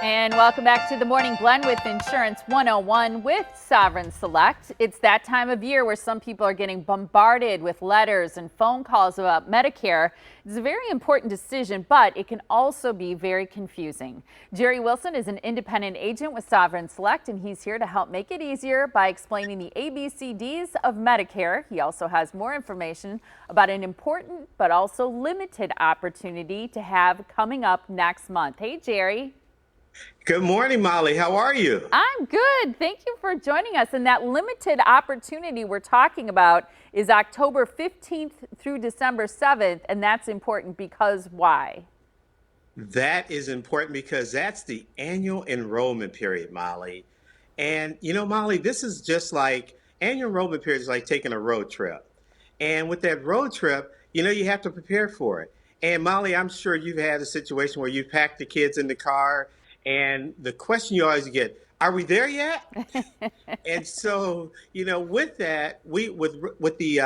And welcome back to the Morning Blend with Insurance 101 with Sovereign Select. It's that time of year where some people are getting bombarded with letters and phone calls about Medicare. It's a very important decision, but it can also be very confusing. Jerry Wilson is an independent agent with Sovereign Select, and he's here to help make it easier by explaining the ABCDs of Medicare. He also has more information about an important but also limited opportunity to have coming up next month. Hey, Jerry. Good morning, Molly. How are you? I'm good. Thank you for joining us. And that limited opportunity we're talking about is October 15th through December 7th. And that's important because why? That is important because that's the annual enrollment period, Molly. And Molly, this is just like annual enrollment period is like taking a road trip. And with that road trip, you have to prepare for it. And Molly, I'm sure you've had a situation where you packed the kids in the car, and the question you always get, are we there yet? And so, with that, with the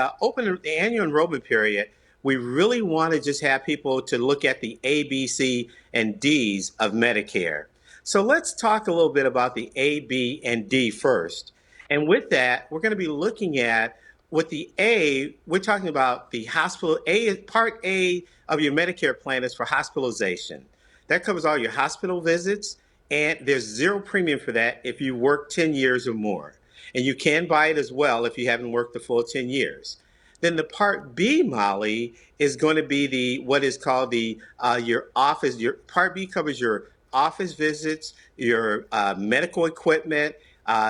the annual enrollment period, we really want to just have people to look at the A, B, C, and D's of Medicare. So let's talk a little bit about the A, B, and D first. And with that, we're going to be looking at with the A, we're talking about the hospital. Part A of your Medicare plan is for hospitalization. That covers all your hospital visits, and there's zero premium for that if you work 10 years or more. And you can buy it as well if you haven't worked the full 10 years. Then the Part B, Molly, is going to be the what is called the your office. Your Part B covers your office visits, your medical equipment,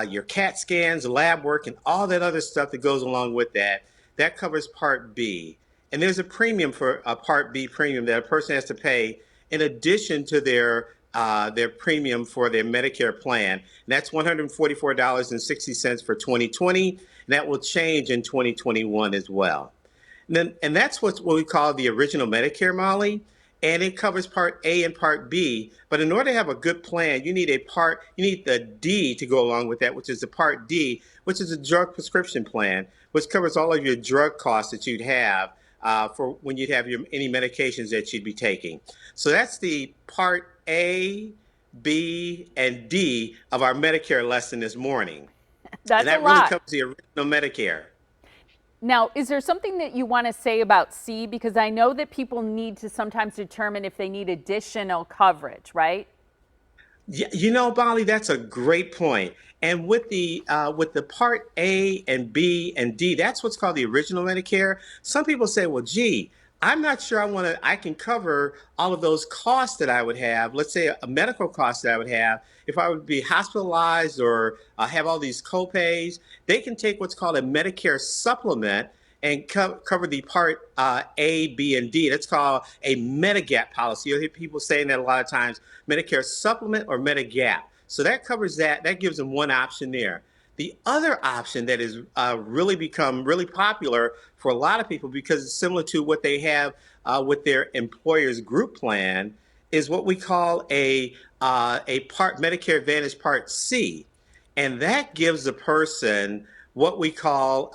your CAT scans, lab work, and all that other stuff that goes along with that. That covers Part B. And there's a premium for a Part B premium that a person has to pay in addition to their premium for their Medicare plan. And that's $144.60 for 2020. And that will change in 2021 as well. And that's what we call the original Medicare, Molly. And it covers Part A and Part B. But in order to have a good plan, you need the D to go along with that, which is the Part D, which is a drug prescription plan, which covers all of your drug costs that you'd have for when you'd have any medications that you'd be taking. So that's the Part A, B, and D of our Medicare lesson this morning. That's and that a really lot. covers the original Medicare. Now, is there something that you want to say about C? Because I know that people need to sometimes determine if they need additional coverage, right? Yeah, Molly, that's a great point. And with the Part A and B and D, that's what's called the original Medicare. Some people say, well, gee, I'm not sure I can cover all of those costs that I would have. Let's say a medical cost that I would have if I would be hospitalized or have all these copays. They can take what's called a Medicare supplement and cover the Part A, B, and D. That's called a Medigap policy. You'll hear people saying that a lot of times, Medicare supplement or Medigap. So that covers that. That gives them one option there. The other option that has really become really popular for a lot of people because it's similar to what they have with their employer's group plan is what we call a Medicare Advantage Part C. And that gives the person what we call,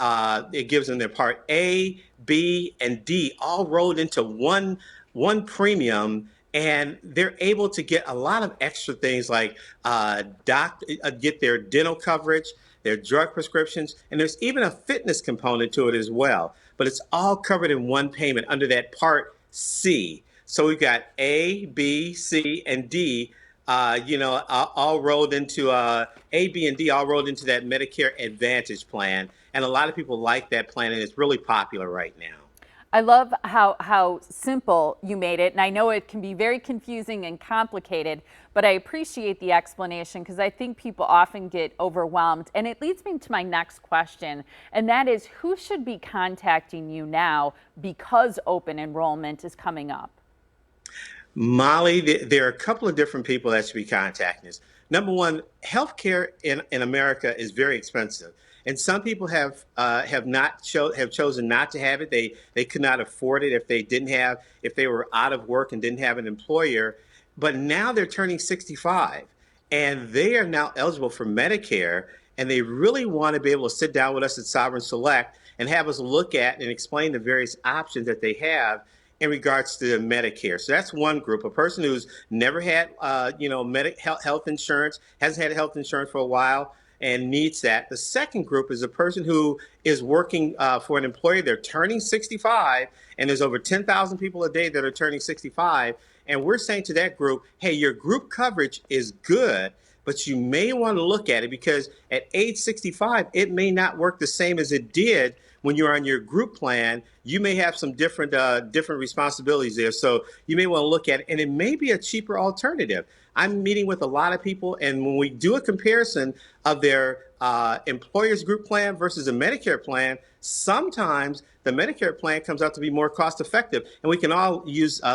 it gives them their Part A, B, and D all rolled into one premium, and they're able to get a lot of extra things like get their dental coverage, their drug prescriptions, and there's even a fitness component to it as well. But it's all covered in one payment under that Part C. So we've got A, B, C, and D all rolled into A, B, and D all rolled into that Medicare Advantage plan. And a lot of people like that plan, and it's really popular right now. I love how simple you made it. And I know it can be very confusing and complicated, but I appreciate the explanation because I think people often get overwhelmed. And it leads me to my next question, and that is who should be contacting you now because open enrollment is coming up? Molly, there are a couple of different people that should be contacting us. Number one, healthcare in America is very expensive, and some people have chosen not to have it. They could not afford it if they were out of work and didn't have an employer. But now they're turning 65, and they are now eligible for Medicare, and they really want to be able to sit down with us at Sovereign Select and have us look at and explain the various options that they have in regards to Medicare. So that's one group, a person who's never had, health insurance, hasn't had health insurance for a while and needs that. The second group is a person who is working for an employer. They're turning 65, and there's over 10,000 people a day that are turning 65. And we're saying to that group, hey, your group coverage is good, but you may want to look at it because at age 65, it may not work the same as it did when you're on your group plan. You may have some different responsibilities there. So you may want to look at it, and it may be a cheaper alternative. I'm meeting with a lot of people, and when we do a comparison of their employer's group plan versus a Medicare plan, sometimes the Medicare plan comes out to be more cost effective, and we can all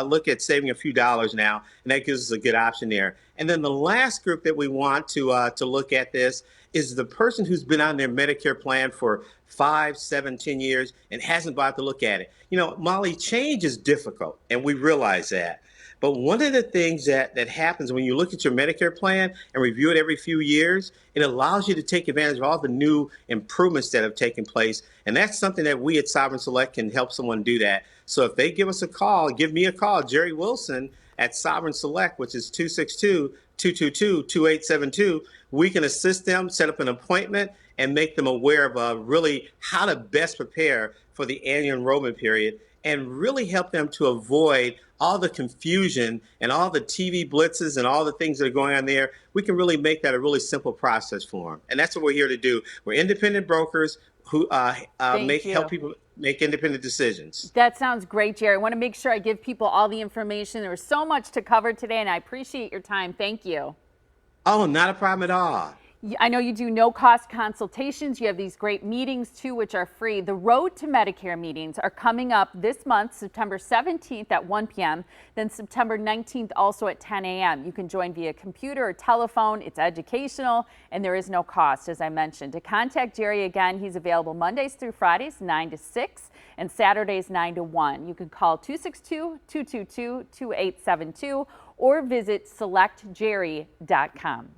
look at saving a few dollars now, and that gives us a good option there. And then the last group that we want to look at this is the person who's been on their Medicare plan for 5, 7, 10 years and hasn't bothered to look at it. You know, Molly, change is difficult, and we realize that. But one of the things that happens when you look at your Medicare plan and review it every few years, it allows you to take advantage of all the new improvements that have taken place. And that's something that we at Sovereign Select can help someone do that. So if they give us a call, give me a call, Jerry Wilson at Sovereign Select, which is 262-222-2872, we can assist them, set up an appointment, and make them aware of really how to best prepare for the annual enrollment period and really help them to avoid all the confusion and all the TV blitzes and all the things that are going on there. We can really make that a really simple process for them. And that's what we're here to do. We're independent brokers who help people make independent decisions. That sounds great, Jerry. I want to make sure I give people all the information. There was so much to cover today, and I appreciate your time. Thank you. Oh, not a problem at all. I know you do no-cost consultations. You have these great meetings, too, which are free. The Road to Medicare meetings are coming up this month, September 17th at 1 p.m., then September 19th also at 10 a.m. You can join via computer or telephone. It's educational, and there is no cost, as I mentioned. To contact Jerry, again, he's available Mondays through Fridays, 9 to 6, and Saturdays, 9 to 1. You can call 262-222-2872 or visit selectjerry.com.